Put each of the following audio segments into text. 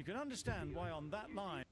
You can understand why on that line.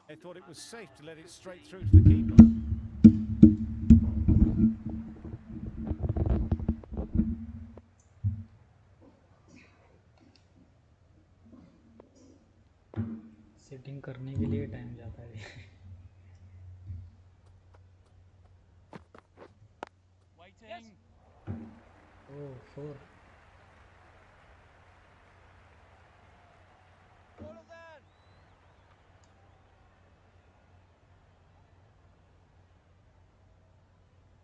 They thought it was safe to let it straight through to the keeper. Setting करने के लिए time जाता है. Waiting. Oh, 4. Follow that.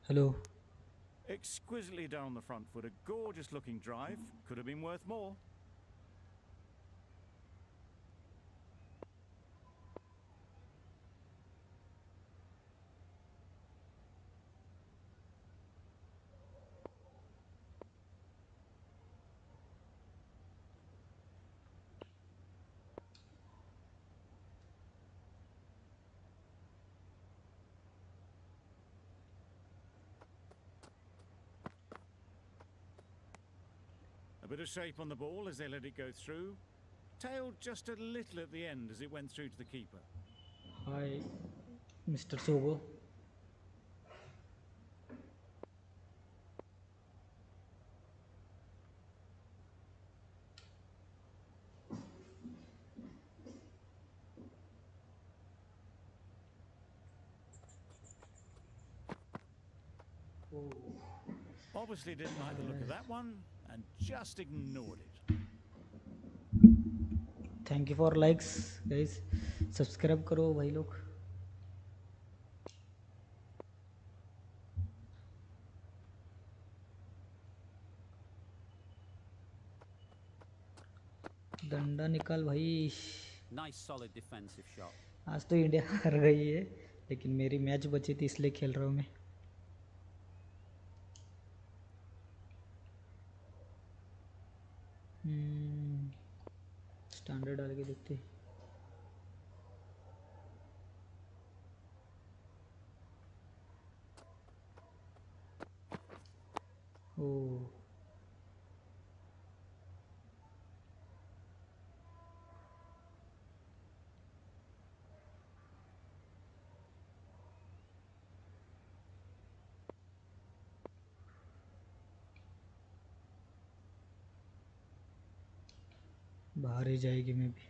Hello. Exquisitely down the front foot, a gorgeous looking drive. Could have been worth more. A bit of shape on the ball as they let it go through. Tailed just a little at the end as it went through to the keeper. Hi, Mr. Sogo. Obviously didn't like the look of that one and just ignored it. Thank you for likes, guys. Subscribe करो भाई लोग. डंडा निकाल भाई. Nice solid defensive shot. आज तो India हार गई है, लेकिन मेरी मैच बची थी इसलिए खेल रहा हूँ मैं. स्टैंडर्ड डाल के देखते. ओह, बाहर ही जाएगी मैं भी.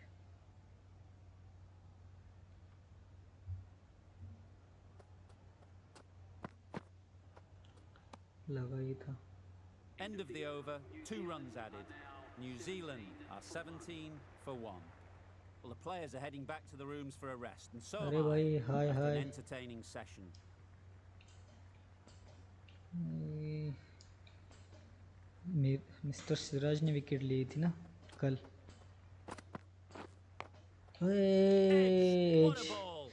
लगा ही था. End of the over, 2 runs added. New Zealand are 17 for 1. Well, the players are heading back to the rooms for a rest, and so अरे am I, भाई, हाय after hi. an entertaining session. Mister Siraj ने wicket ली थी ना कल. What a ball!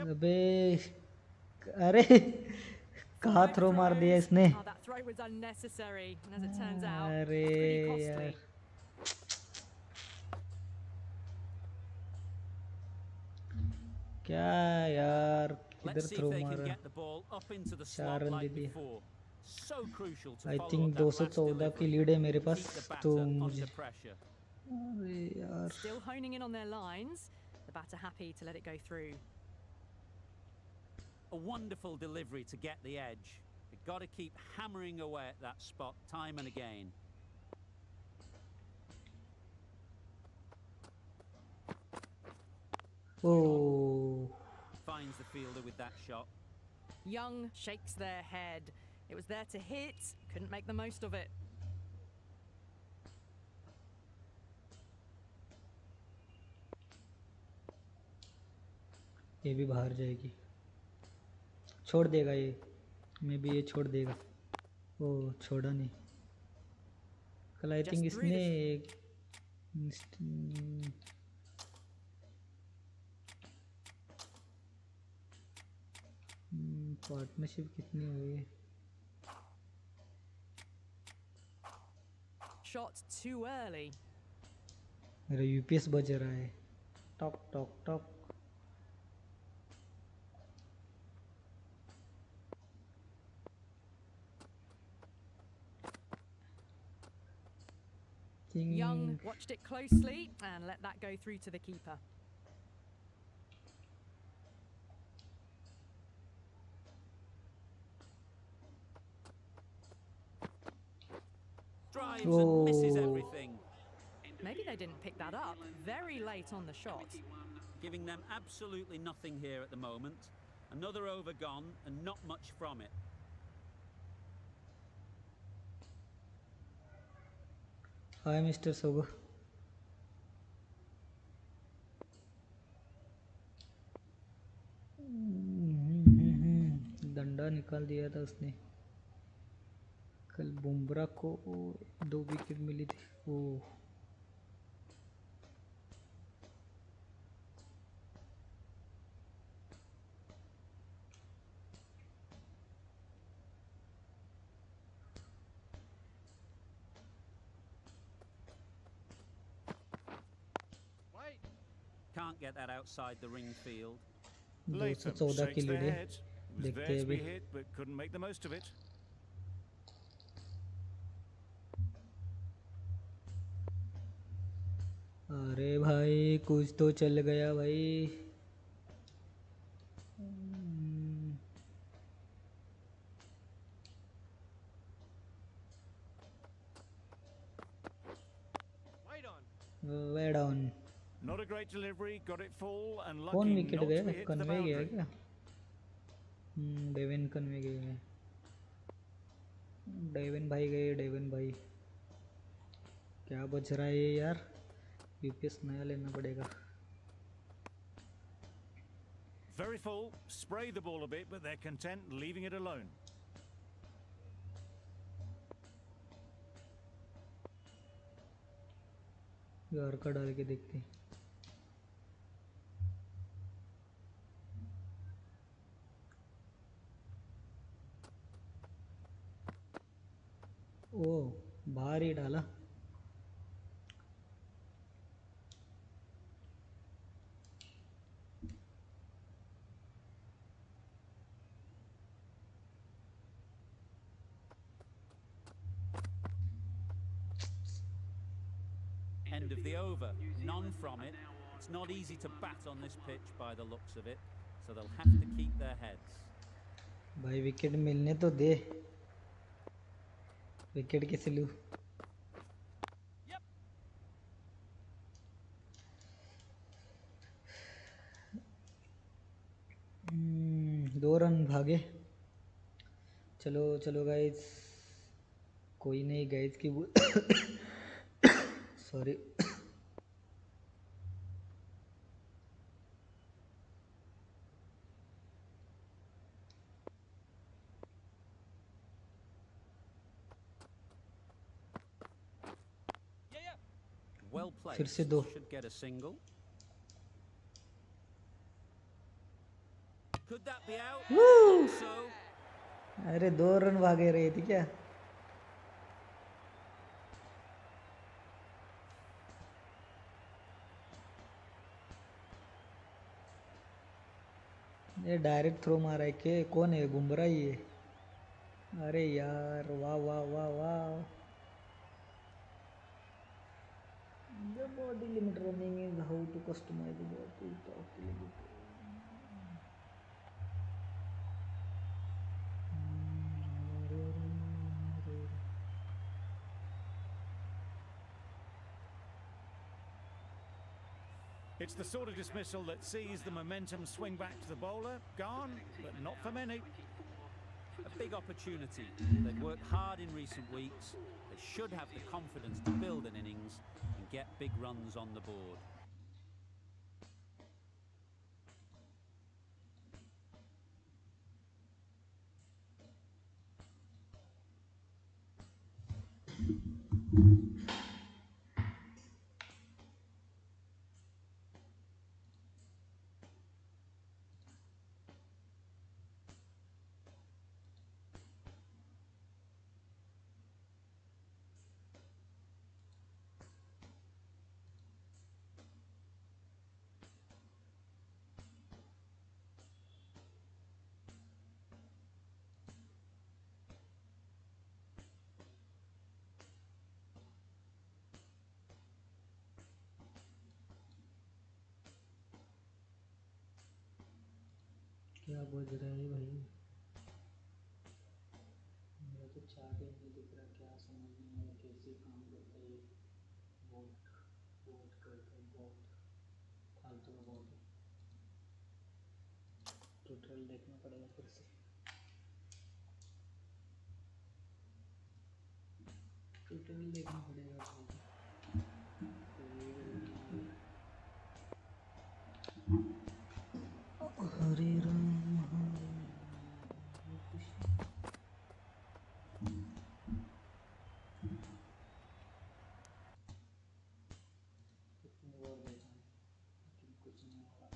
अबे, अरे कहाँ throw मार दिया इसने. Oh, that throw was unnecessary, and as it turns out, अरे pretty costly. यार, क्या यार, किधर Let's see throw if they can मारा. get the ball up into the 4 slot run they like दिया. before. So crucial to I follow think up that last 214 की delivery. Lead है मेरे पास, Keep the तो batter मुझे under pressure. अरे यार Still honing in on their lines. The batter happy to let it go through. A wonderful delivery to get the edge. They've got to keep hammering away at that spot time and again. O Finds the fielder with that shot. Young shakes their head. It was there to hit, couldn't make the most of it. ये भी बाहर जाएगी, छोड़ देगा ये, मे भी ये छोड़ देगा। ओ छोड़ा नहीं, कल आई थिंक Just through इसने पार्टनरशिप कितनी हुई है? Shot too early. मेरा यूपीएस बज रहा है, talk talk talk. Young watched it closely and let that go through to the keeper. Drives and misses Oh. everything. Maybe they didn't pick that up. Very late on the shot. Giving them absolutely nothing here at the moment. Another over gone and not much from it. Hi mister Sogou. डंडा निकाल दिया था उसने। कल बुमराह को 2 wicket मिली थी। ओ Wait. Can't get that outside the ring field. 214 214 की shakes lead their है, head. Was देखते there हैं to be अभी। hit, but couldn't make the most of it. अरे भाई कुछ तो चल गया भाई। Wait on. Way down. Not a great delivery, got it full and कौन lucky विकेट not to गया? be hit to the convey गया boundary. क्या? डेविन कन्वे गए। डेविन भाई गए, डेविन भाई। क्या बज रहा है ये यार? यूपीएस नया लेना पड़ेगा। Very full, spray the ball a bit, but they're content leaving it alone. यार का डाल के देखते हैं। ओ बाहर ही डाला। End of the over. None from it. It's not easy to bat on this pitch by the looks of it, so they'll have to keep their heads. भाई wicket मिलने तो दे। विकेट कैसे लूँ? Yep. 2 रन भागे। चलो चलो guys, कोई नहीं गाइस की सॉरी। Yeah. Well फिर से placed. 2। Should get a single. Could that be out? So अरे 2 रन भागे रही थी क्या? ये डायरेक्ट थ्रो मारा है के? कौन है? बुमराह ही है। अरे यार वाह वाह वाह वाह. The body limit running is how to customize the body of the limit. It's the sort of dismissal that sees the momentum swing back to the bowler. Gone, but not for many. A big opportunity. They've worked hard in recent weeks. They should have the confidence to build an innings and get big runs on the board. क्या बज रहा है भाई? मेरा तो chart ही नहीं दिख रहा. क्या समझ नहीं आ रहा कैसे काम करता है ये. बहुत बहुत करता है. बहुत फालतू का बहुत है. ट्यूटोरियल देखना पड़ेगा फिर से. ट्यूटोरियल देखना पड़ेगा. हरे राम हरे राम कृष्ण. कितनी बार देखा लेकिन कुछ नहीं हो रहा.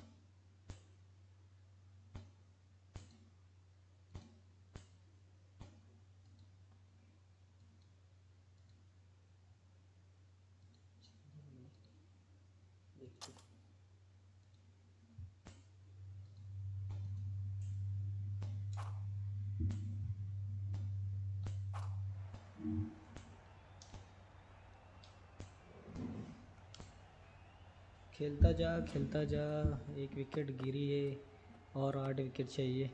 देखते. खेलता जा. एक विकेट गिरी है और 8 विकेट चाहिए.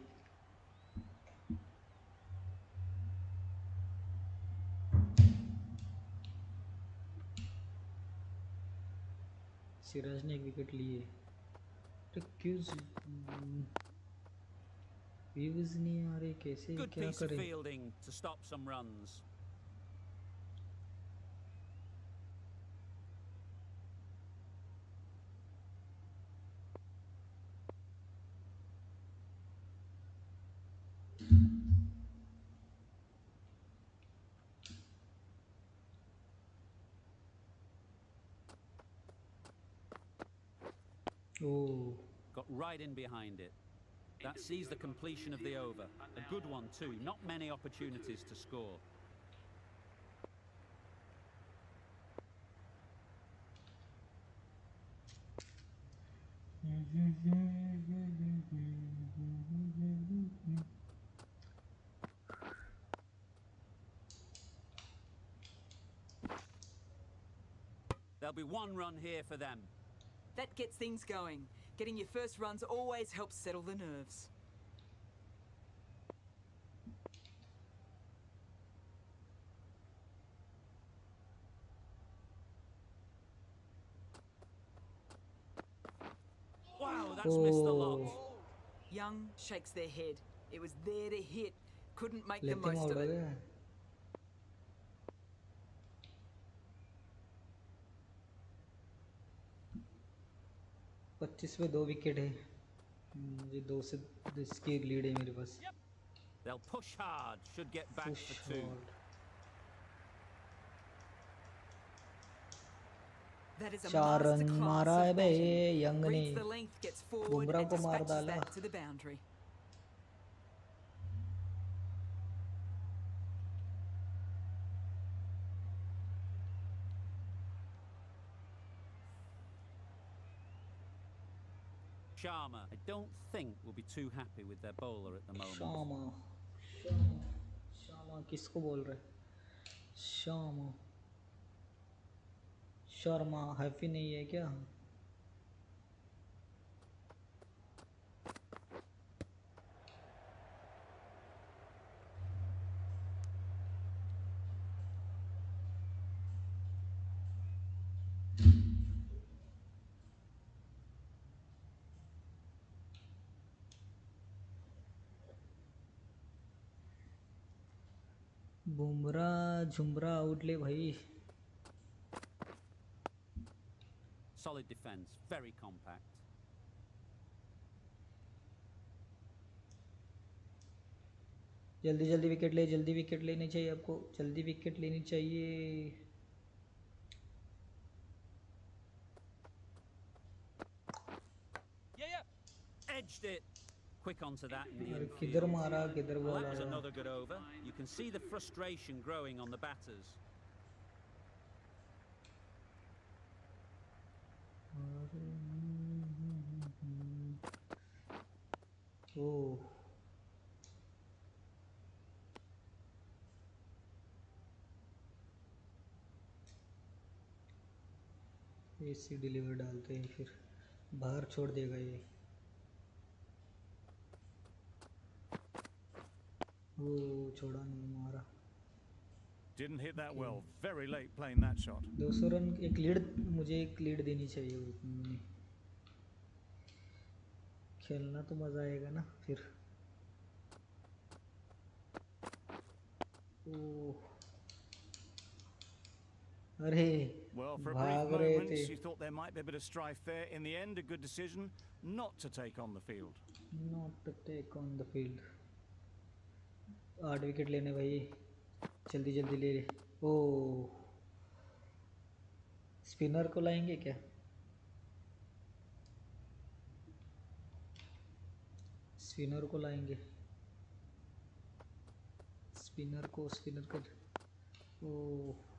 सिराज ने 1 विकेट लिए. तो क्यों व्यूज नहीं आ रहे? कैसे Good क्या piece of करें? fielding to stop some runs. Oh. Got right in behind it. That sees the completion of the over. A good one too. Not many opportunities to score. There'll be 1 run here for them. That gets things going. Getting your first runs always helps settle the nerves. Wow, that's missed the lot. Young shakes their head. It was there to hit. Couldn't make the लेते most out of हो it. गया. 25 पे 2 wicket है. मुझे 2 से 10 की lead है मेरे पास. They'll push hard. Should get back Push for 2. hard. That is a 4 run masterclass मारा है of बे batting. यंग ने. Reads the length, gets forward Bumrah and को मार dispatches डाला. that to the boundary. Sharma, I don't think will be too happy with their bowler at the moment. Sharma. Sharma किसको बोल रहे? Sharma Sharma happy नहीं है क्या? बुमराह झुमरा आउटले भाई. Solid defence, very compact. जल्दी जल्दी विकेट ले, जल्दी विकेट लेनी चाहिए आपको, जल्दी विकेट लेनी चाहिए. Yeah, yeah. Edged it. Quick onto that in the अरे infield. किधर मारा, किधर Well, बॉल that was आया. another good over. You can see the frustration growing on the batters. Oh AC deliver डालते हैं, फिर बाहर छोड़ देगा ये. वो छोड़ा नहीं, मारा. Didn't hit that well. Very late playing that shot. 200 run. एक लीड, मुझे एक लीड देनी चाहिए उन्होंने. खेलना तो मज़ा आएगा ना फिर. ओह अरे Well, for a भाग brief रहे moment, थे. you thought there might be a bit of strife there. In the end, a good decision not to take on the field. Not to take on the field. 8 wicket लेने भाई, जल्दी जल्दी ले. ओह spinner को लाएंगे क्या? Spinner को लाएंगे, स्पिनर को, स्पिनर को. ओह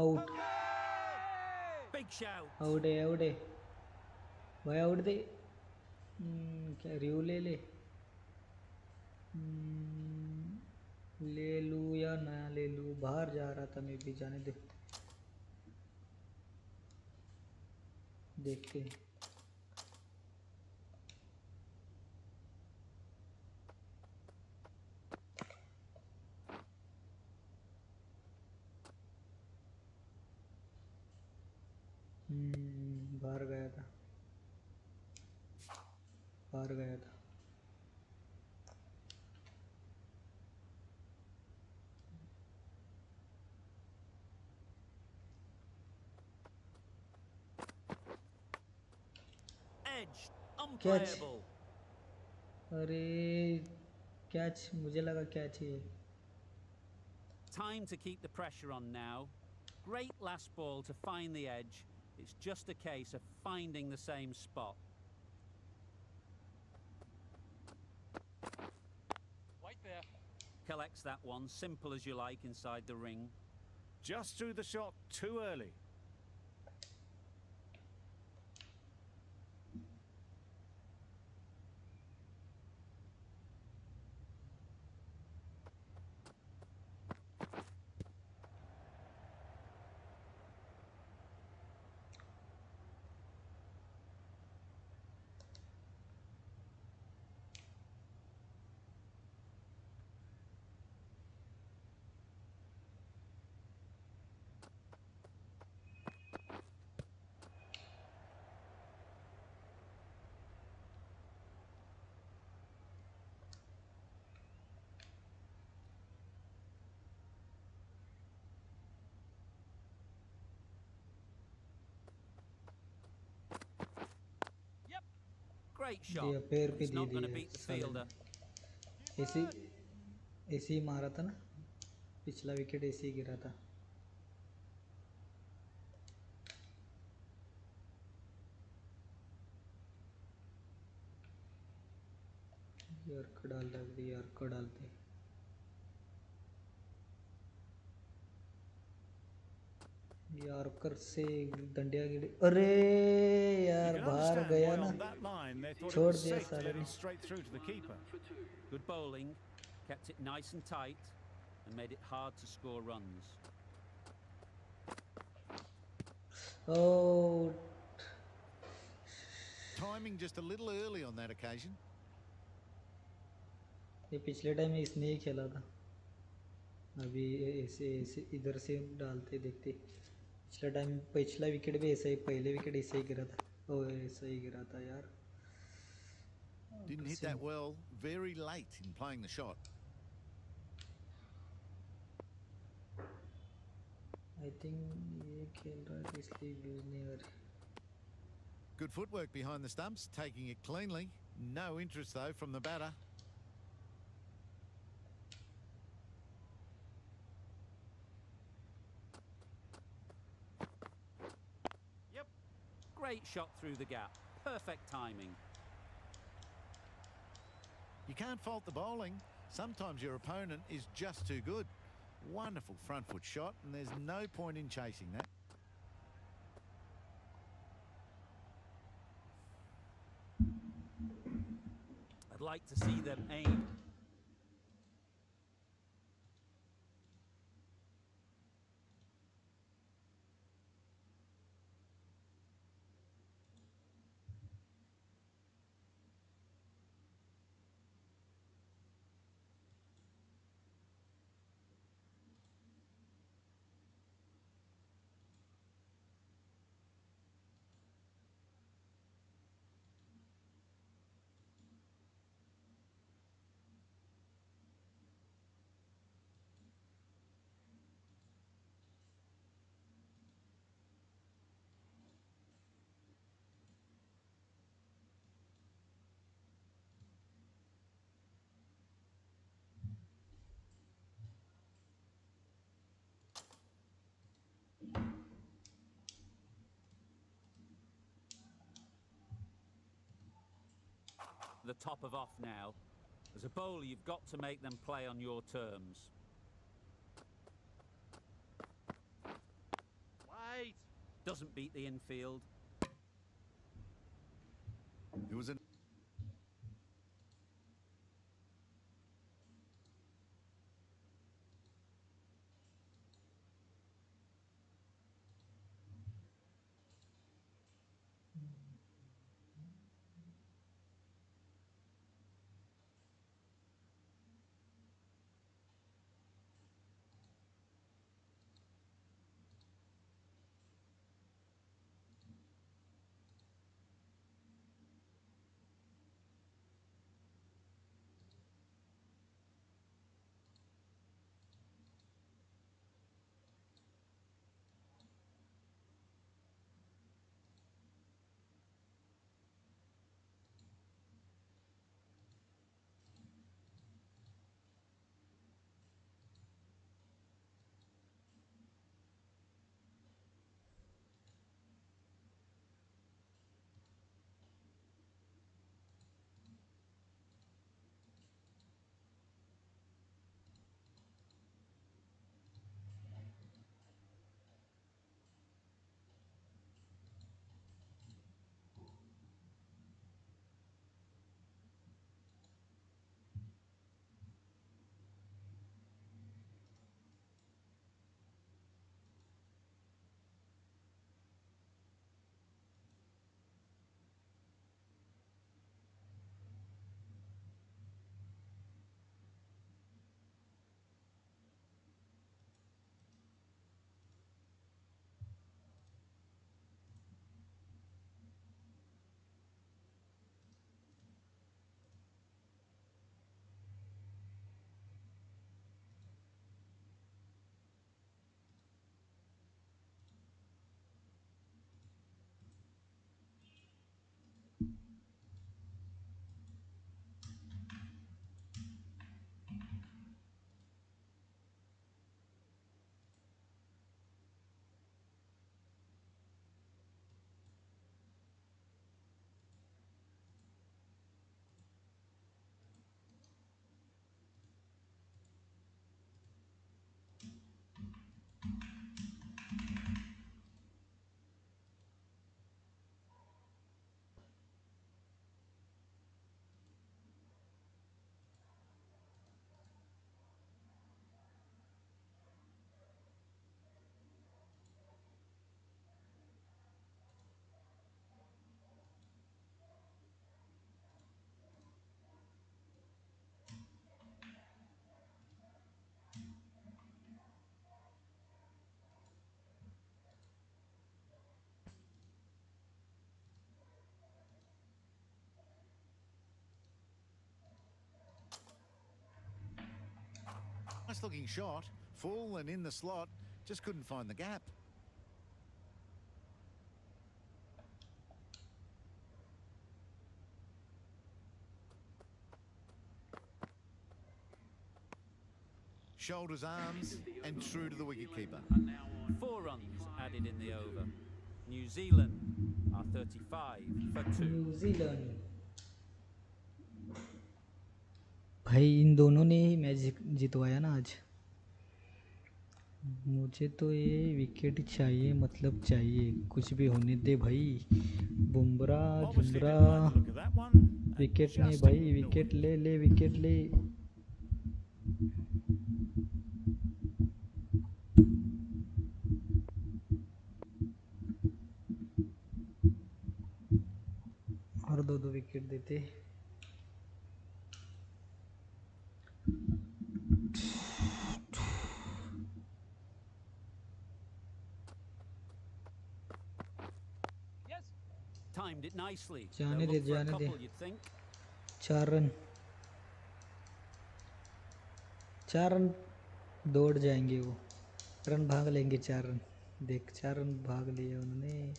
आउट. Big shout. आउट है, आउट है भाई, आउट दे. क्या रिव्यू ले ले. ले लूँ या ना ले लूँ? बाहर जा रहा था मैं भी, जाने दे. देखते हैं. बाहर गया था, बाहर गया था. Edged. Catch. Unplayable. अरे कैच, मुझे लगा कैच ही है. Time to keep the pressure on now. Great last ball to find the edge. It's just a case of finding the same spot. White there. Collects that one, simple as you like, inside the ring. Just threw the shot too early. Great shot. दिया, पैर पे It's they not going to दिया beat the साले fielder. ने. ऐसे ही मारा था ना, पिछला विकेट ऐसे ही गिरा था. यार्कर डाल दे, यार्कर डालते. यॉर्कर से डंडिया गिरी, अरे You यार can बाहर understand गया why ना, on that line they thought it छोड़ was दिया safe to साले let ने. it straight through to the keeper. Good bowling, kept it nice and tight, and made it hard to score runs. Oh, Timing just a little early on that occasion. ये पिछले time इसने ही खेला था. अभी ऐसे ऐसे इधर से डालते देखते. पिछला टाइम पिछला विकेट भी ऐसा ही, पहले विकेट ऐसे ही गिरा था. ओ ऐसा ही गिरा था यार. Didn't hit that well, very late in playing the shot. I think ये खेल रहा है इसलिए यूज नहीं कर. Good footwork behind the stumps, taking it cleanly. No interest though from the batter. Yep. Great shot through the gap. Perfect timing. You can't fault the bowling. Sometimes your opponent is just too good. Wonderful front foot shot, and there's no point in chasing that. I'd like to see them aim. The top of off now. As a bowler, you've got to make them play on your terms. Wait. Doesn't beat the infield. It was an Nice looking shot, full and in the slot, just couldn't find the gap. Shoulders, arms, and true to the wicketkeeper. 4 runs added in the over. New Zealand are 35 for 2. New Zealand भाई इन दोनों ने ही match जितवाया ना आज। मुझे तो ये wicket चाहिए, मतलब चाहिए, कुछ भी होने दे भाई। Bumrah Obviously didn't जुमराह like the look of that one. and wicket नहीं just भाई, ignored. विकेट ले ले, विकेट ले। और दो विकेट देते। Yes. Timed it nicely. जाने They'll they, look for a जाने दे। couple, you'd think. 4 run, 4 run दौड़ जाएंगे वो, रन भाग लेंगे 4 रन। देख 4 रन भाग लिए उन्होंने,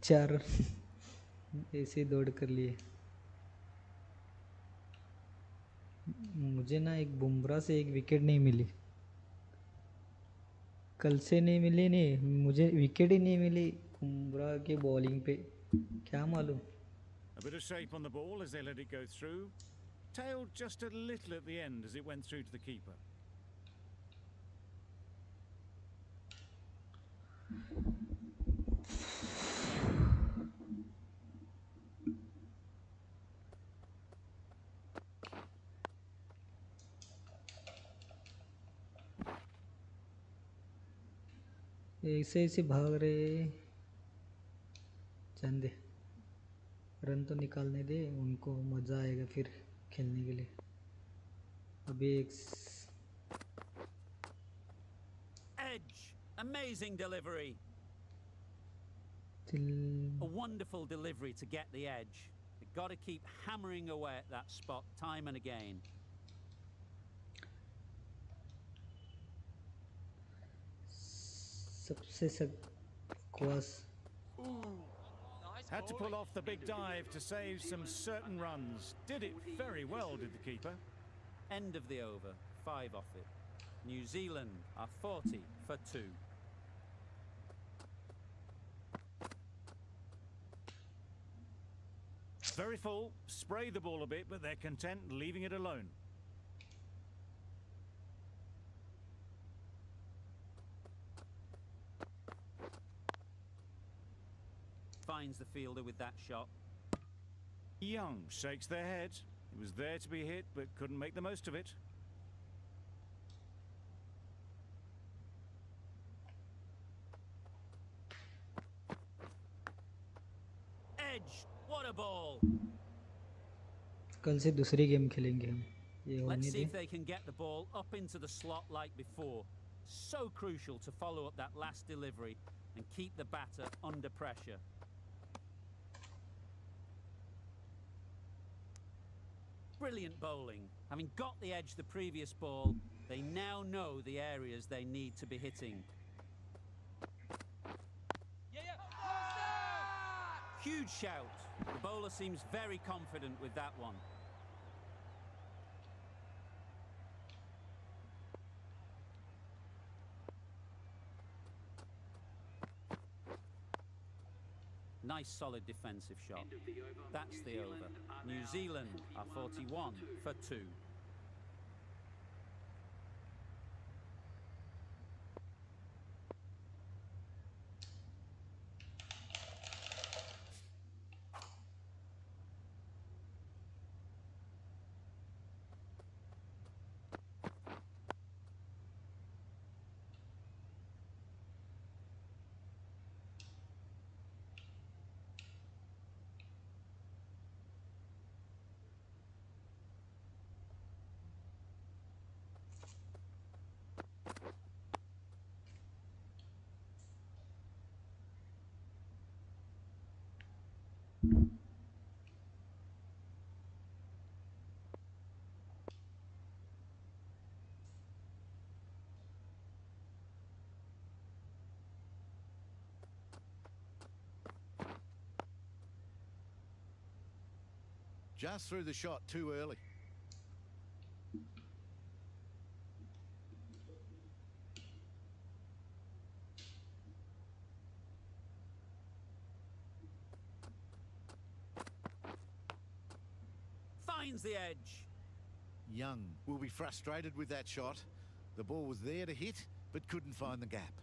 4 रन ऐसे ही दौड़ कर लिए। मुझे ना एक बुमराह से एक विकेट नहीं मिली, कल से नहीं मिली, नहीं मुझे विकेट ही नहीं मिली बुमराह के बॉलिंग पे, क्या मालूम। A bit of shape on the ball as they let it go through. Tailed just a little at the end as it went through to the keeper. ऐसे ऐसे भाग रहे, जान दे, रन तो निकालने दे उनको, मज़ा आएगा फिर खेलने के लिए। अभी एक Edge. Amazing delivery. A wonderful delivery to get the edge. You've got to keep hammering away at that spot time and again. सबसे बकवास। Nice. Had to bowling. pull off the big dive to save some certain runs. Did it very well, did the keeper. End of the over. 5 off it. New Zealand are 40 for 2. Very full, spray the ball a bit, but they're content leaving it alone. Finds the fielder with that shot. Young shakes their head. It was there to be hit, but couldn't make the most of it. Edge. What a ball. कल से दूसरी game खेलेंगे हम, ये Let's होने see they. if they can get the ball up into the slot like before. So crucial to follow up that last delivery and keep the batter under pressure. Brilliant bowling. Having got the edge the previous ball, they now know the areas they need to be hitting. Yeah. Huge shout. The bowler seems very confident with that one. Nice solid defensive shot. That's the over. New Zealand are 41 for 2. Just threw the shot too early. Finds the edge. Young will be frustrated with that shot. The ball was there to hit, but couldn't find the gap.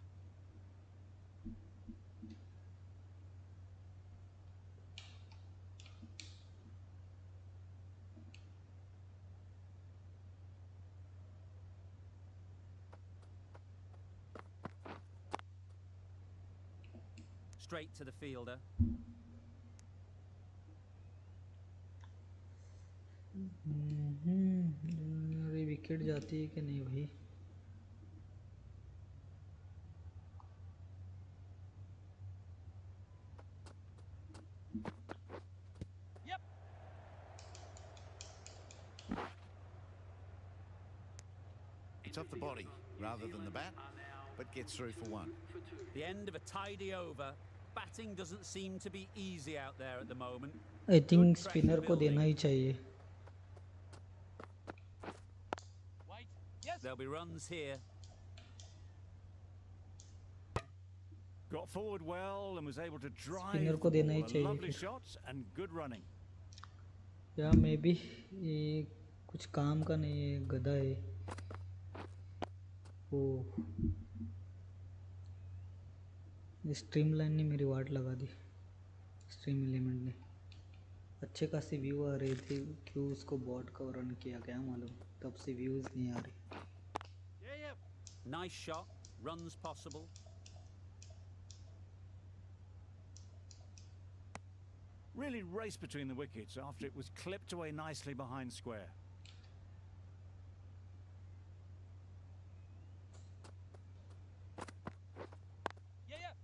Straight to the fielder. अरे wicket जाती है कि नहीं भाई? Yep. It's off the body rather than the bat, but gets through for one. The end of a tidy over. Batting doesn't seem to be easy out there at the moment. I think Good pressure spinner को building. देना ही चाहिए. Wait. Yes. There'll be runs here. Got forward well and was able to drive Spinner the को देना ही ball. A चाहिए lovely फिर. shot and good running. या मे भी ये कुछ काम का नहीं है, गधा है. ओ स्ट्रीमलाइन ने मेरी वाट लगा दी. स्ट्रीम एलिमेंट ने अच्छे खासी व्यू आ रही थी, क्यों उसको बॉट का रन किया क्या मालूम, तब से व्यूज नहीं आ रही. Yeah, yeah. Nice shot. Runs possible. Really raced between the wickets after it was clipped away nicely behind square. Yeah, yeah.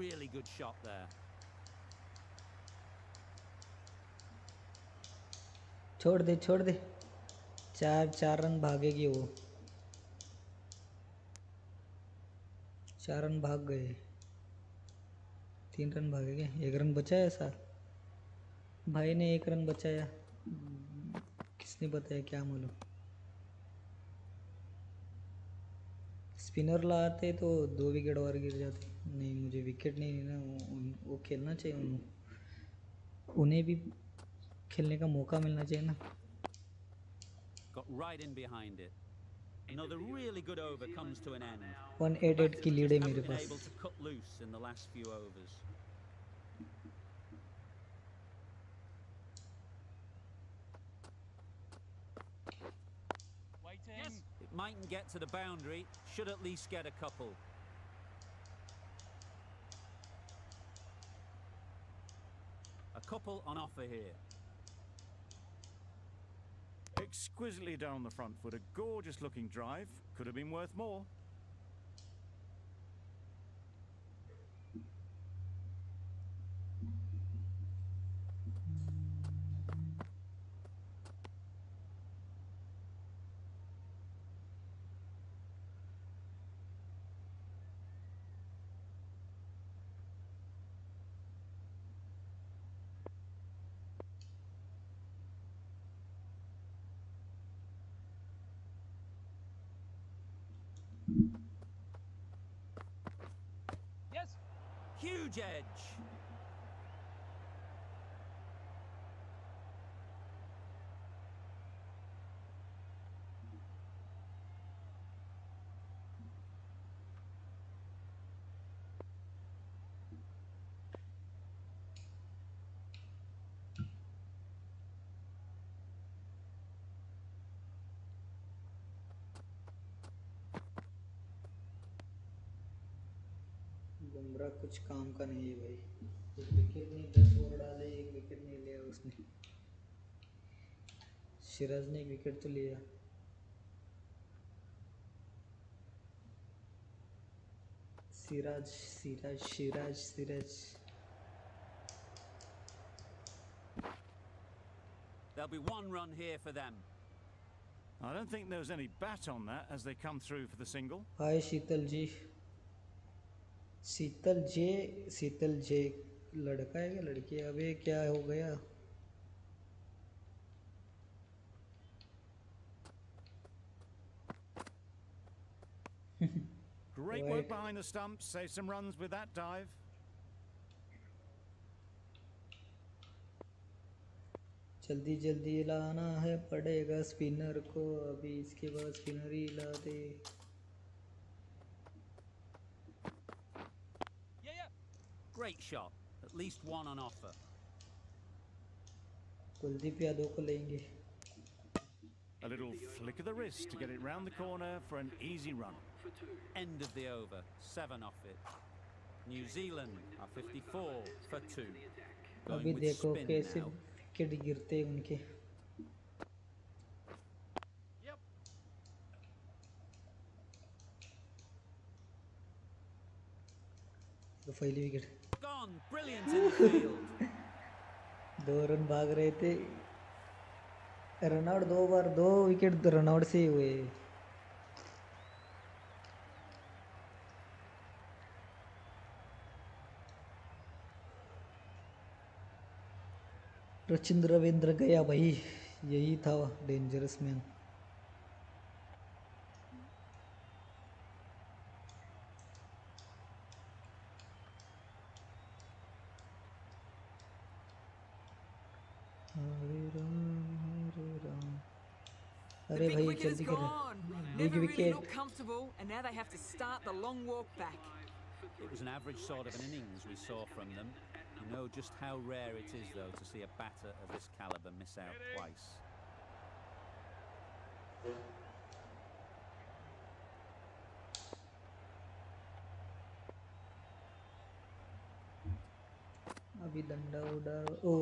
Really good shot there. छोड़ दे छोड़ दे. चार रन भागेगी वो. 4 रन भाग गए. 3 रन भागेंगे. 1 रन बचाया सर. भाई ने 1 रन बचाया. किसने बताया क्या मालूम. स्पिनर लाते तो 2 विकेट और गिर जाते. नहीं, मुझे विकेट नहीं ना, वो खेलना चाहिए. उन्हें भी खेलने का मौका मिलना चाहिए ना. Got right in behind it. Another really good over comes to an end. 188 की लीड है Haven't मेरे been pass. able to cut loose in the last few overs. Waiting. Yes. It mightn't get to the boundary. Should at least get a couple. A couple on offer here. Exquisitely done on the front foot. A gorgeous looking drive. Could have been worth more. Yes. Huge edge. Bumrah कुछ काम का नहीं है भाई. एक wicket नहीं, 10 over डाले, एक विकेट नहीं लिया उसने. सिराज ने एक विकेट तो लिया. Siraj. There'll be one run here for them. I don't think there was any bat on that as they come through for the single. हाय शीतल जी. शीतल जे लड़का है क्या लड़की है? अबे क्या हो गया? Great Right. work behind the stumps. Save some runs with that dive. जल्दी जल्दी लाना है पड़ेगा स्पिनर को अभी इसके बाद स्पिनर ही ला दे Yeah. Great shot. At least one on offer. Kuldeep Yadav को लेंगे A little flick of the wrist to get it round the corner for an easy run. End of the over. 7 off it. New Zealand are 54 for 2. अभी Going with देखो spin कैसे now. Wicket गिरते उनके Yep. तो पहली wicket Gone. Brilliant in the field. 2 run भाग रहे थे रनआउट 2 बार 2 विकेट रनआउट से ही हुए रचिंद्र रविंद्र गया भाई यही था dangerous man Hare Ram The अरे big भाई wicket is जल्दी करो gone. Big Never really wicket. looked comfortable, and now they have to start the long walk back. It was an average sort of an innings we saw from them. You know just how rare it is, though, to see a batter of this calibre miss out twice. अभी डंडा उड़ा ओ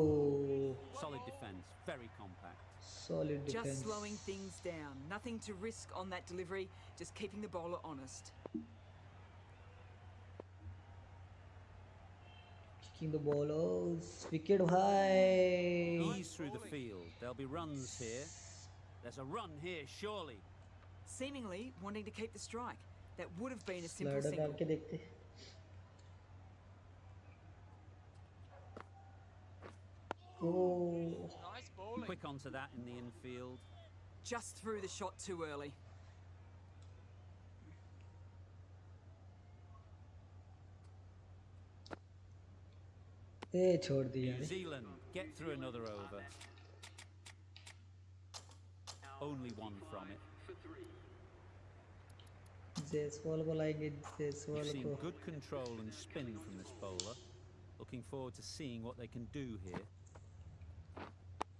Solid defence, very compact. Solid Just defence slowing things down. Nothing to risk on that delivery, just keeping the bowler honest. Kicking the ball oh wicket भाई Ease through the field. There'll be runs here. There's a run here, surely. Seemingly wanting to keep the strike. That would have been a simple slider डाल single. के देखते ओ Nice bowling. Quick onto that in the infield. Just threw the shot too early. ए छोड़ दिया New रे Zealand get through another over. Only one from it. Jaiswal को लाएंगे We've Jaiswal seen को good control and spin from this bowler. Looking forward to seeing what they can do here.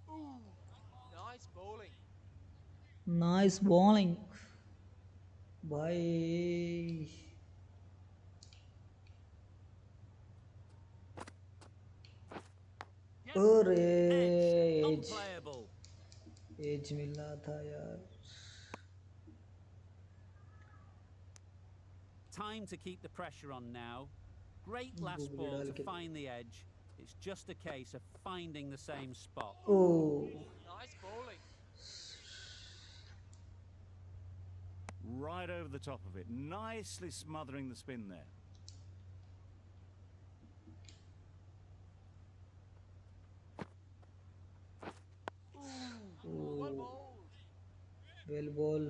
Ooh. Nice bowling. Nice bowling भाई अरे as Unplayable. As मिलना था यार Time to keep the pressure on now. Great last Google ball डाल to के- find the edge. It's just a case of finding the same spot. Oh Nice bowling. Right over the top of it. Nicely smothering the spin there. Well bowled. Well ball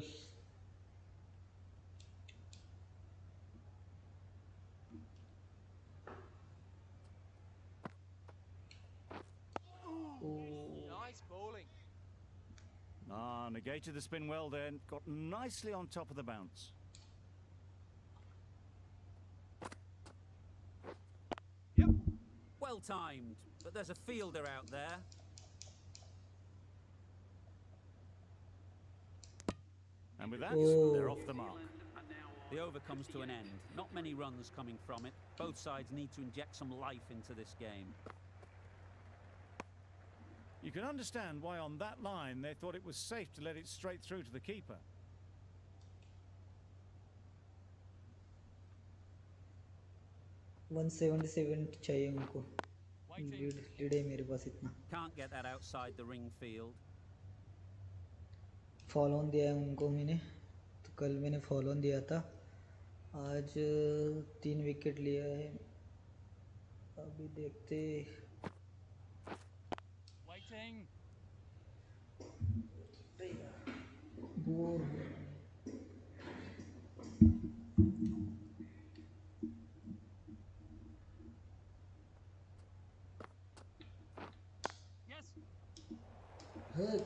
Nice bowling. Ah, negated the spin well then. Got nicely on top of the bounce. Yep. Well timed, but there's a fielder out there. And with that, Oh. they're off the mark. The over comes to an end. Not many runs coming from it. Both sides need to inject some life into this game. You can understand why on that line they thought it was safe to let it straight through to the keeper. One 177 चाहिए उनको Waiting. Lead है मेरे पास इतना Can't get that outside the ring field. Follow on दिया है उनको मैंने तो कल मैंने फॉलो ऑन दिया था आज 3 विकेट लिया है अभी देखते Waiting. Bore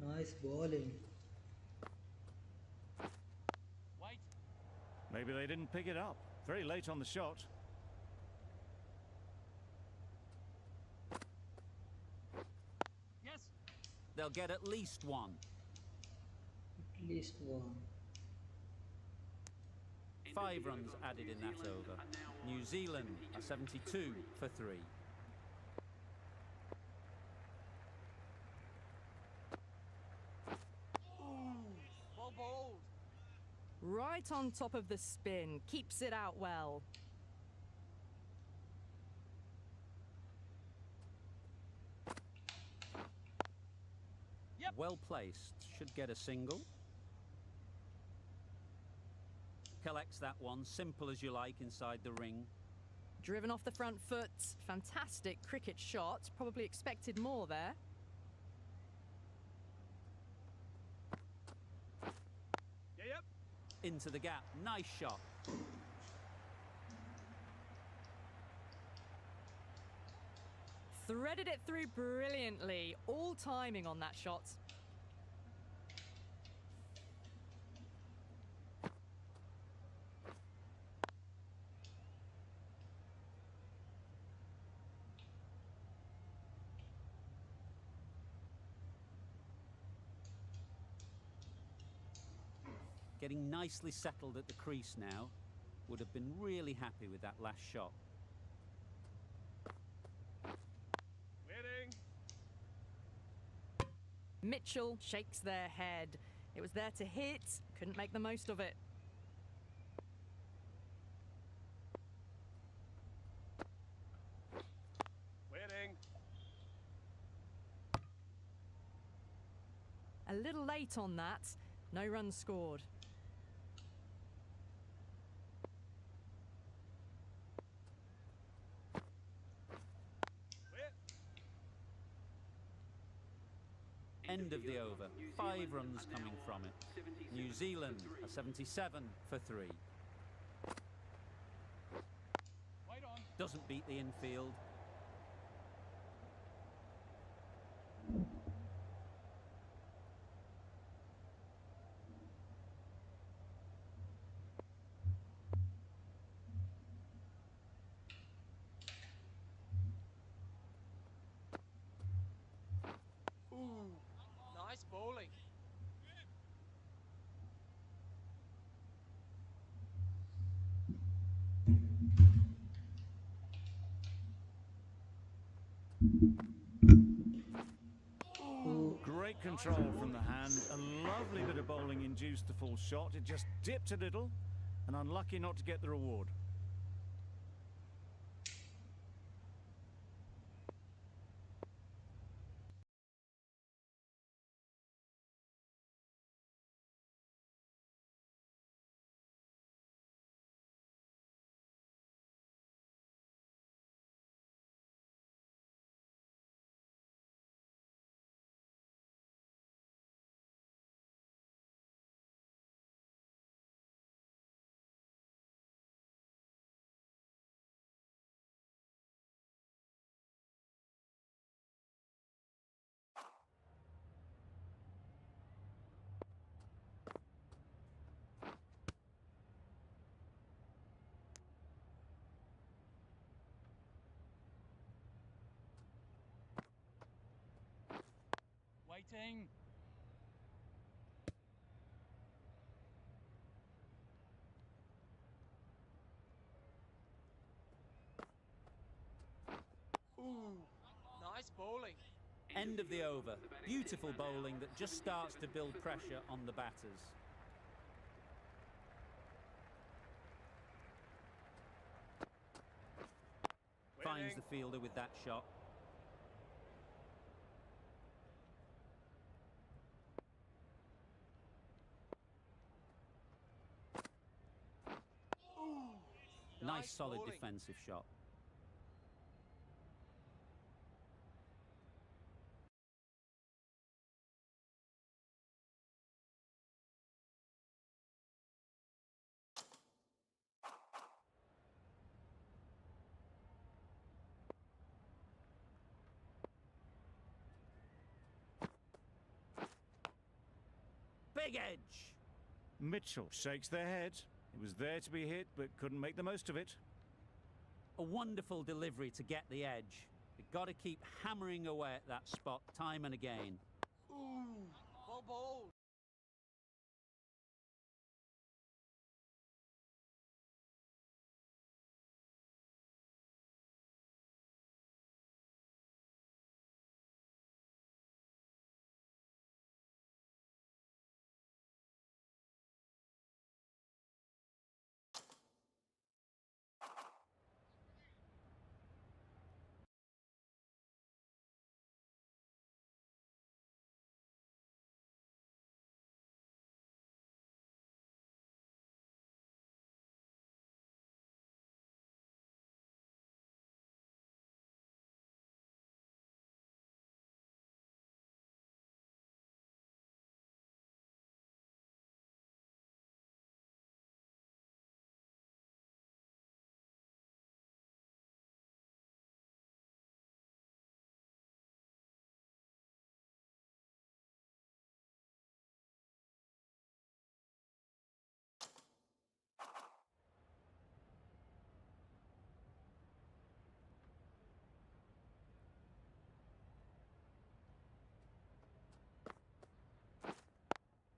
Nice bowling. Wait. Maybe they didn't pick it up. Very late on the shot. Yes. They'll get at least one. At least one. 5 runs added in that over. New Zealand are 72 for 3. Well bowled. Right on top of the spin. Keeps it out well. Yep. Well placed. Should get a single. Collects that one. Simple as you like inside the ring. Driven off the front foot. Fantastic cricket shot. Probably expected more there. Yep. Into the gap. Nice shot. Threaded it through brilliantly. All timing on that shot. Getting nicely settled at the crease now. Would have been really happy with that last shot. Winning. Mitchell shakes their head. It was there to hit. Couldn't make the most of it. Winning. A little late on that. No runs scored. End of the over. 5 runs coming from it. New Zealand are 77 for 3. Wait on. Doesn't beat the infield. Ooh. Nice bowling. Great control from the hand. A lovely bit of bowling induced the full shot. It just dipped a little and unlucky not to get the reward. Waiting. Ooh. Nice bowling. End of the over. Beautiful bowling that just starts to build pressure on the batters. Finds the fielder with that shot. Nice solid bowling. defensive shot. leg edge. Mitchell shakes their head. It was there to be hit, but couldn't make the most of it. A wonderful delivery to get the edge. You've got to keep hammering away at that spot time and again. Ooh, well bowled.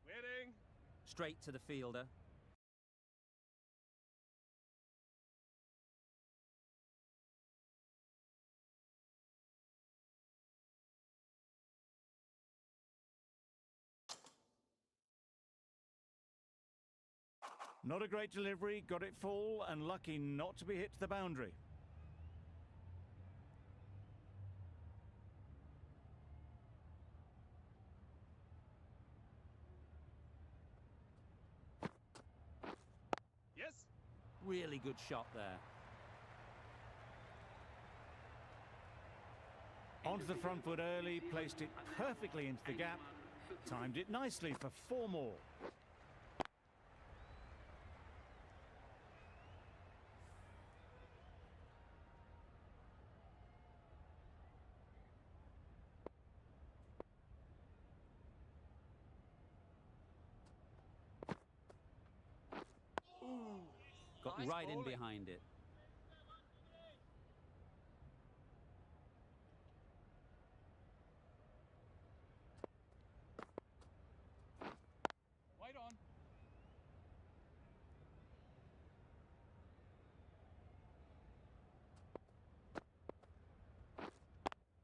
Waiting. Straight to the fielder. Not a great delivery, got it full and lucky not to be hit to the boundary. Yes. Really good shot there. Onto the front foot early, placed it perfectly into the gap, timed it nicely for 4 more. Ooh. Got Nice right in bowling. behind it. Wait on.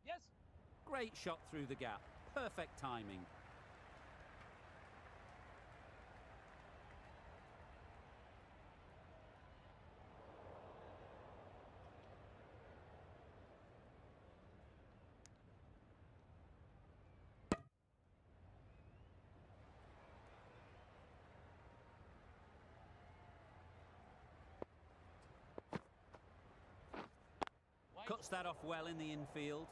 Yes. Great shot through the gap. Perfect timing. Wait. Cuts that off well in the infield.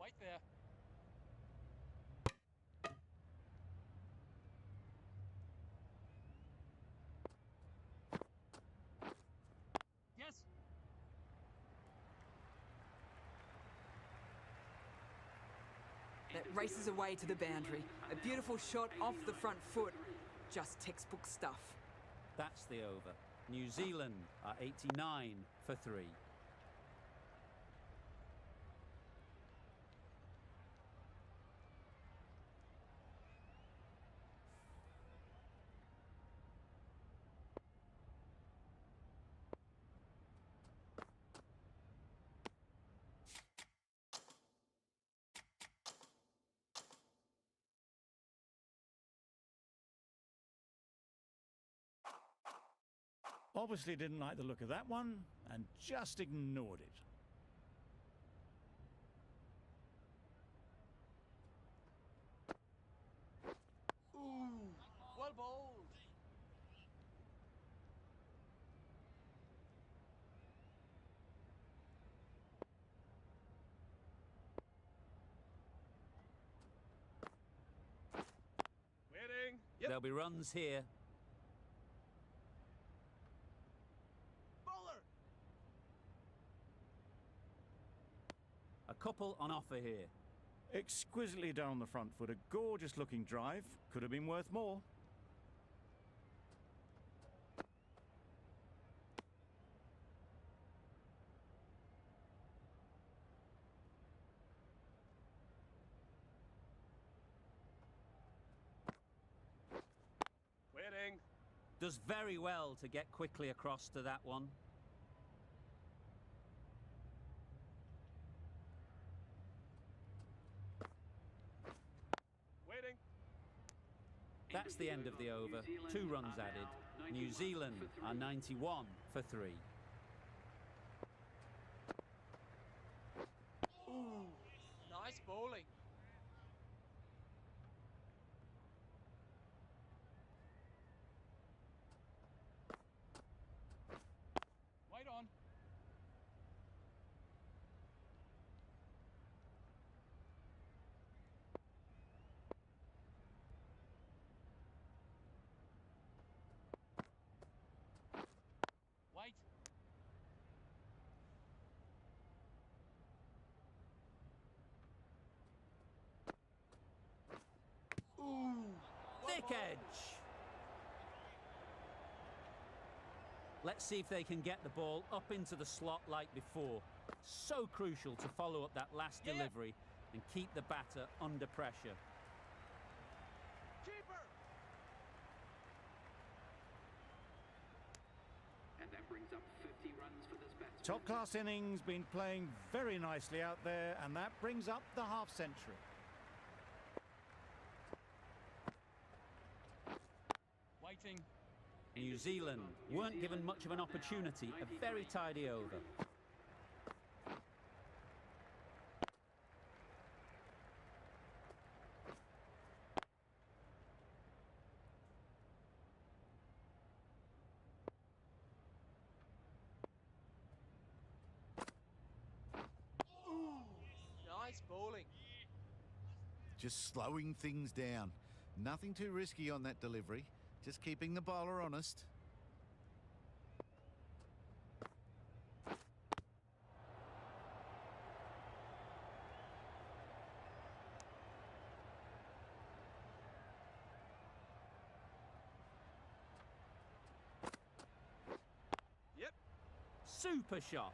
Wait there. Yes. That races away to the boundary. A beautiful shot off the front foot. Just textbook stuff. That's the over. New Zealand are 89 for 3. Obviously didn't like the look of that one and just ignored it. Ooh, well bowled. Waiting. Yep. There'll be runs here. Bowler. couple on offer here. Exquisitely done on the front foot. A gorgeous looking drive. Could have been worth more. Waiting. Does very well to get quickly across to that one. Waiting. That's the end of the over. 2 runs added. New Zealand are 91 for 3. Ooh, nice bowling. Wait on. Wait. Ooh. Thick edge. Let's see if they can get the ball up into the slot like before. So crucial to follow up that last Yeah. delivery and keep the batter under pressure. Keeper. And that brings up 50 runs for this batsman. Top class innings, been playing very nicely out there, and that brings up the half century. Waiting. New Zealand weren't given much of an opportunity. A very tidy over. Ooh, nice bowling. Just slowing things down. Nothing too risky on that delivery. Just keeping the bowler honest. Yep. Super shot.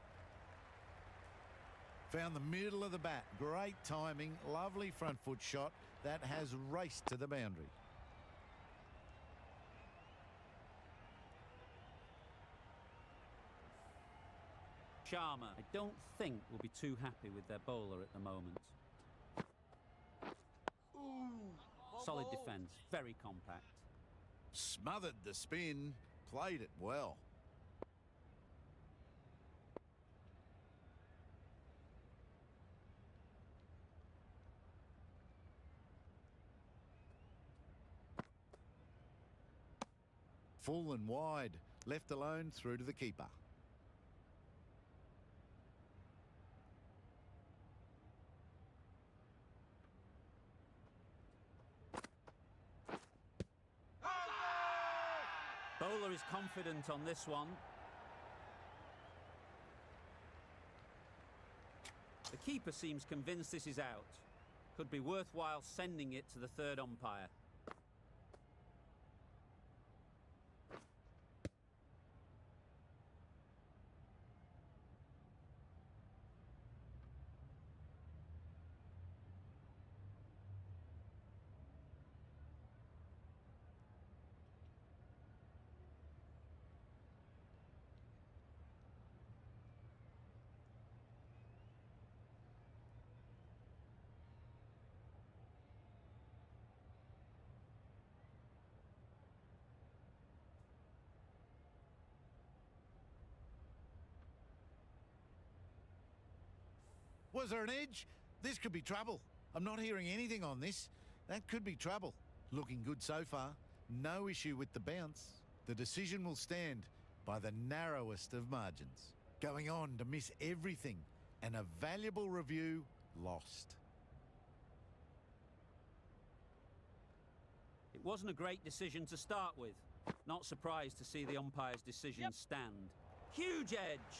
Found the middle of the bat. Great timing. Lovely front foot shot. That has raced to the boundary. Sharma, I don't think will be too happy with their bowler at the moment. Ooh. Well Solid bowled. defence, very compact. Smothered the spin. Played it well. Full and wide. Left alone through to the keeper. Bowler is confident on this one. The keeper seems convinced this is out. Could be worthwhile sending it to the third umpire. Was there an edge? This could be trouble. I'm not hearing anything on this. That could be trouble. Looking good so far. No issue with the bounce. The decision will stand by the narrowest of margins. Going on to miss everything and a valuable review lost. It wasn't a great decision to start with. Not surprised to see the umpire's decision stand. Huge edge.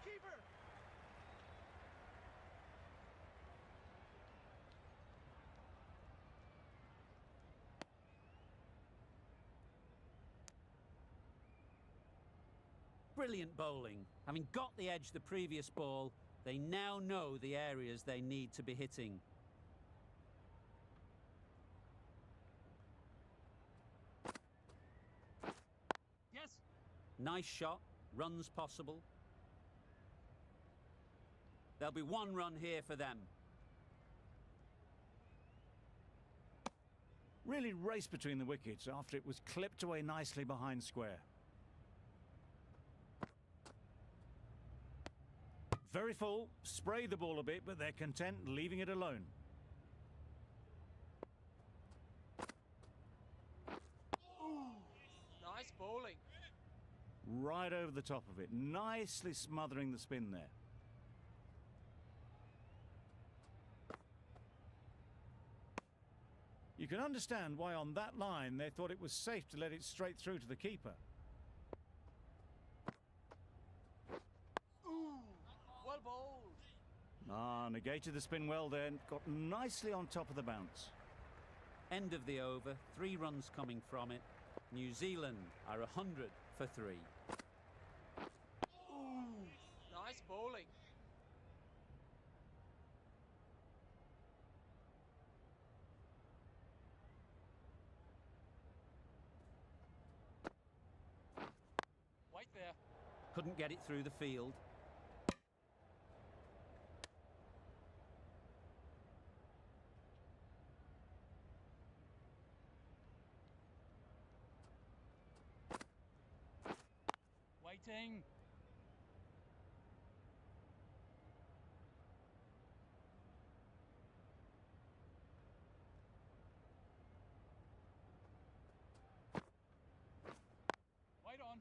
Keeper. Brilliant bowling. Having got the edge the previous ball, they now know the areas they need to be hitting. Yes. Nice shot, runs possible. There'll be one run here for them. Really raced between the wickets after it was clipped away nicely behind square. Very full, sprayed the ball a bit, but they're content leaving it alone. Nice bowling. Right over the top of it, nicely smothering the spin there. You can understand why on that line they thought it was safe to let it straight through to the keeper. Well bowled. Ah, negated the spin well then, got nicely on top of the bounce. End of the over, 3 runs coming from it. New Zealand are 100 for 3. Nice bowling. Wait there. Couldn't get it through the field. Waiting. Wait on.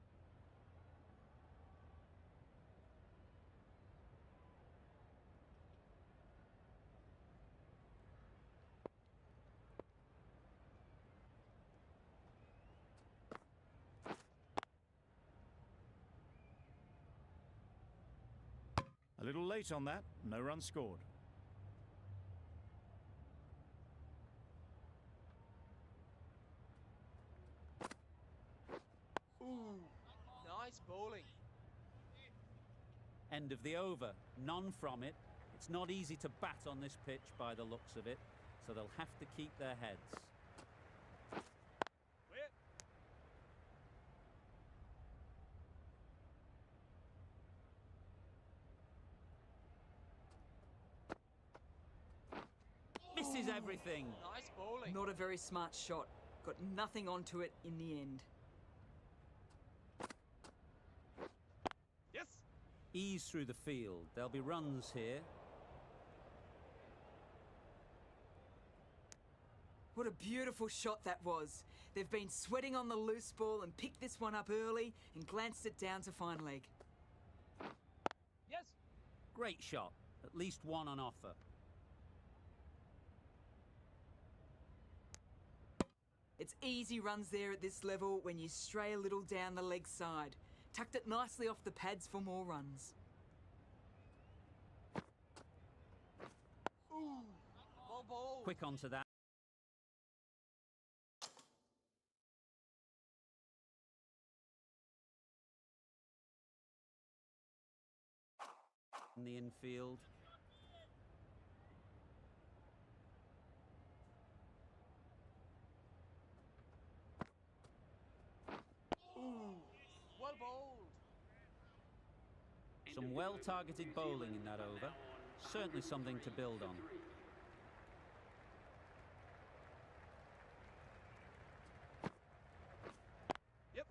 A little late on that, no run scored. Nice bowling. End of the over, none from it. It's not easy to bat on this pitch by the looks of it, so they'll have to keep their heads. Wait. Misses everything. Nice bowling. Not a very smart shot. Got nothing onto it in the end. Yes. Ease through the field. There'll be runs here. What a beautiful shot that was. They've been sweating on the loose ball and picked this one up early and glanced it down to fine leg. Yes. Great shot. At least one on offer. It's easy runs there at this level when you stray a little down the leg side. Tucked it nicely off the pads for more runs. Well bowled. Quick onto that. In the infield. Well bowled. Some well-targeted bowling in that over. Certainly something to build on. Yep.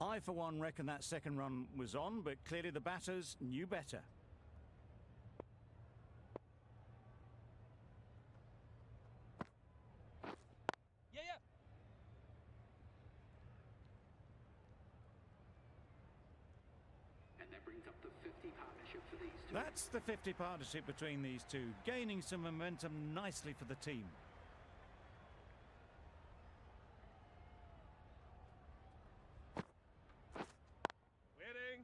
I, for one, reckon that second run was on, but clearly the batters knew better. Yeah, yeah. And that brings up the 50 partnership for these two. That's the 50 partnership between these two, gaining some momentum nicely for the team. Waiting.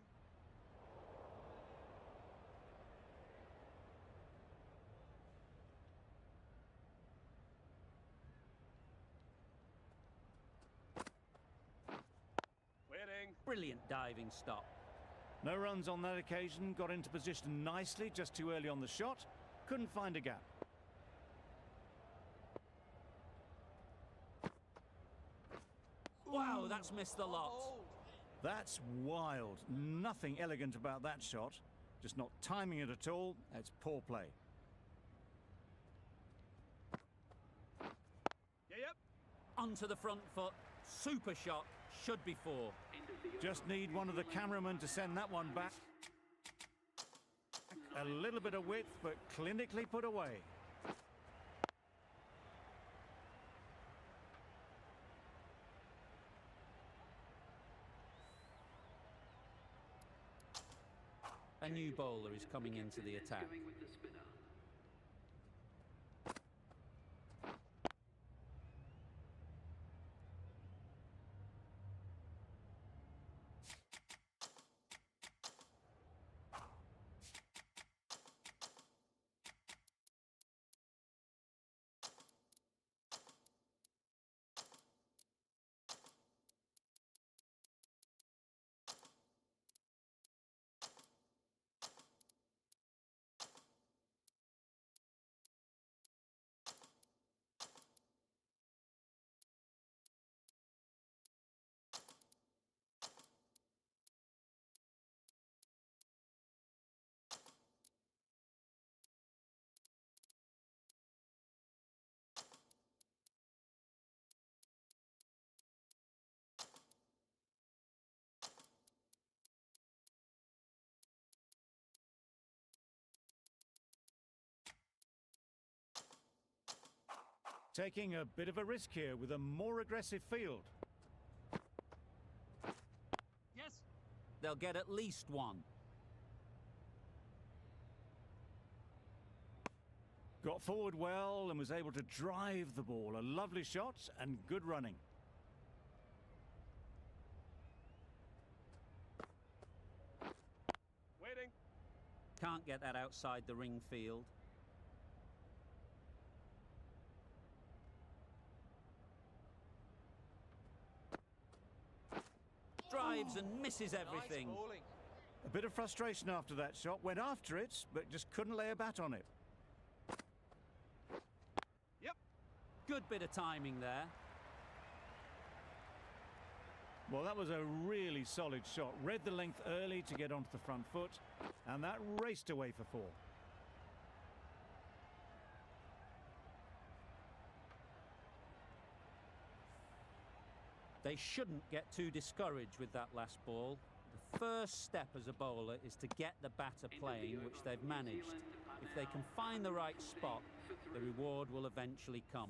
Brilliant diving stop. No runs on that occasion, got into position nicely just too early on the shot, couldn't find a gap. Wow, that's missed the lot. That's wild. Nothing elegant about that shot. Just not timing it at all. It's poor play. Yeah, yep. Onto the front foot. Super shot. Should be 4. Just need one of the cameramen to send that one back. A little bit of width, but clinically put away. A new bowler is coming into the attack. Going with the spinner. Taking a bit of a risk here with a more aggressive field. Yes. They'll get at least 1. Got forward well and was able to drive the ball. A lovely shot and good running. Waiting. Can't get that outside the ring field. Drives and misses everything. Nice bowling. A bit of frustration after that shot. Went after it, but just couldn't lay a bat on it. Yep. Good bit of timing there. Well, that was a really solid shot. Read the length early to get onto the front foot, and that raced away for 4. They shouldn't get too discouraged with that last ball. The first step as a bowler is to get the batter playing, which they've managed. If they can find the right spot, the reward will eventually come.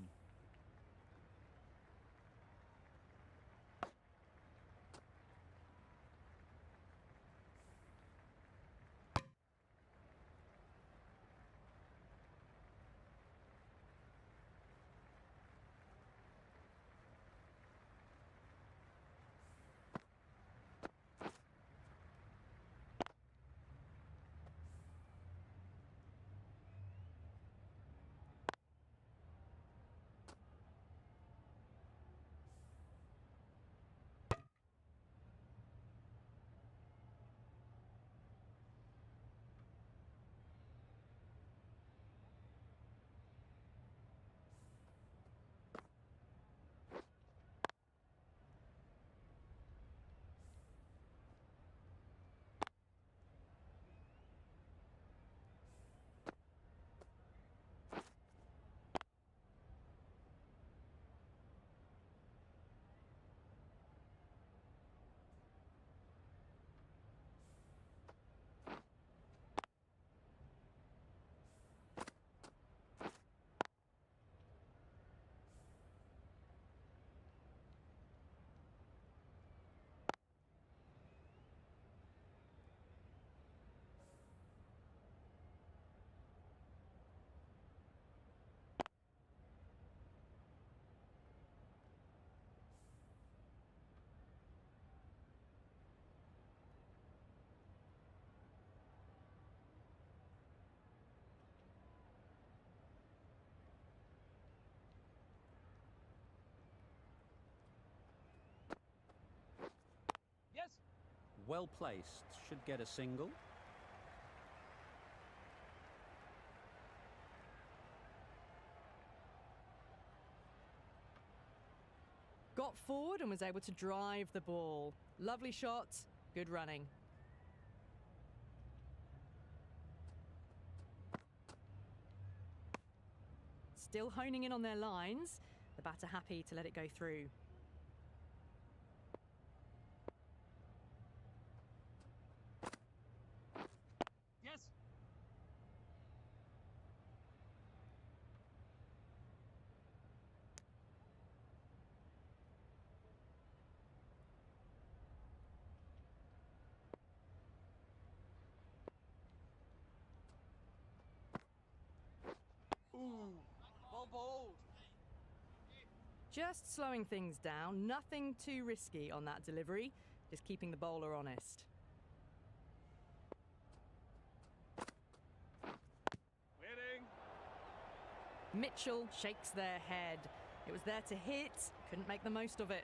well placed, should get a single. Got forward and was able to drive the ball. Lovely shot, good running. Still honing in on their lines. The batter happy to let it go through. Yes. Ooh. Well bowled. Just slowing things down, nothing too risky on that delivery, just keeping the bowler honest. Waiting. Mitchell shakes their head. It was there to hit, couldn't make the most of it.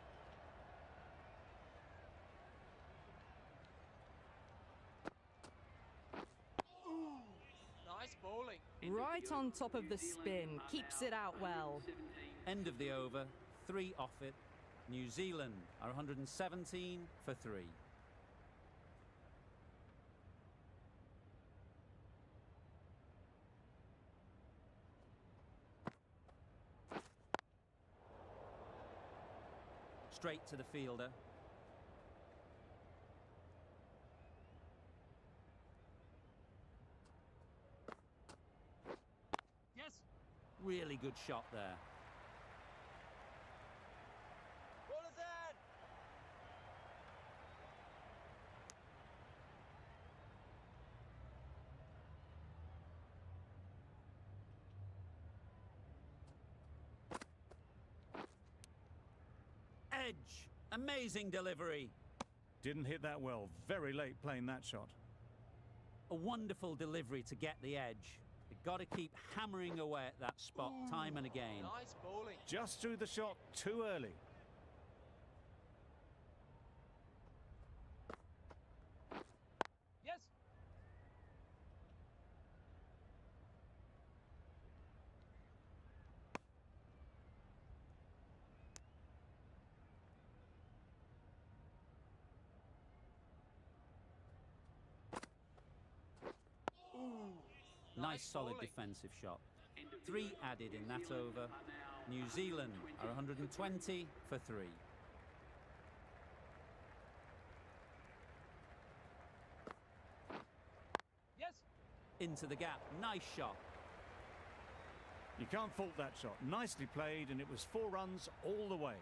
Nice bowling. Right on top of the spin, keeps it out well. End of the over, 3 off it. New Zealand are 117 for 3. Straight to the fielder. Yes. Really good shot there. What is that? Edge. Amazing delivery. Didn't hit that well. Very late playing that shot. A wonderful delivery to get the edge. You've got to keep hammering away at that spot time and again. Nice bowling. Just threw the shot too early. Yes. Nice solid bowling. defensive shot. 3 added in that over. New Zealand are 120 for 3. Yes. Into the gap. Nice shot. You can't fault that shot. Nicely played, and it was 4 runs all the way.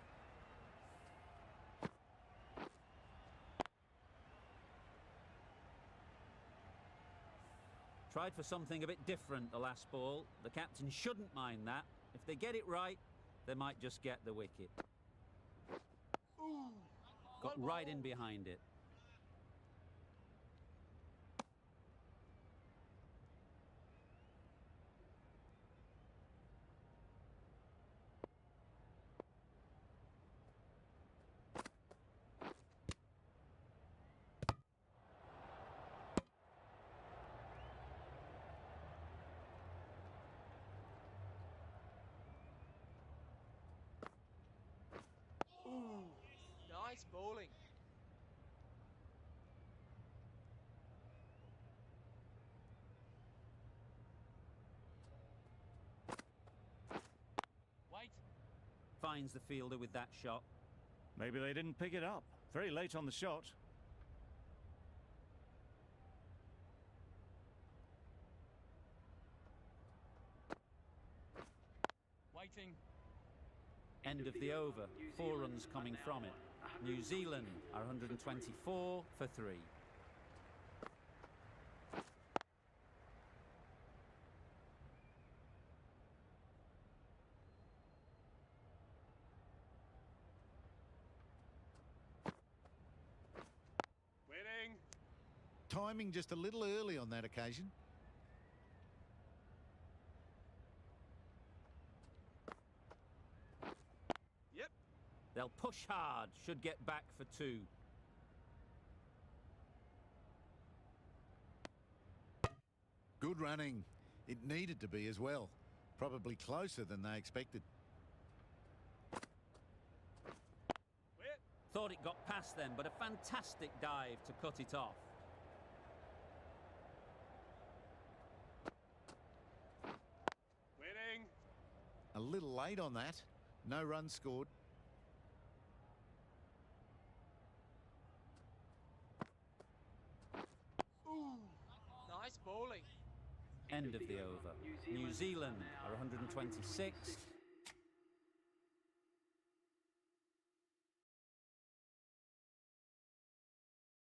Tried for something a bit different the last ball. The captain shouldn't mind that. If they get it right, they might just get the wicket. Got right in behind it. Nice bowling. Wait. Finds the fielder with that shot. Maybe they didn't pick it up. Very late on the shot. Waiting. End of the over. 4 runs coming from it. New Zealand are 124 for 3. Waiting. Timing just a little early on that occasion. Yep. They'll push hard. Should get back for 2. Good running. It needed to be as well. Probably closer than they expected. Wait. Thought it got past them, but a fantastic dive to cut it off. Waiting. A little late on that. No runs scored. Ooh. Nice bowling. End of the over. New Zealand are 126,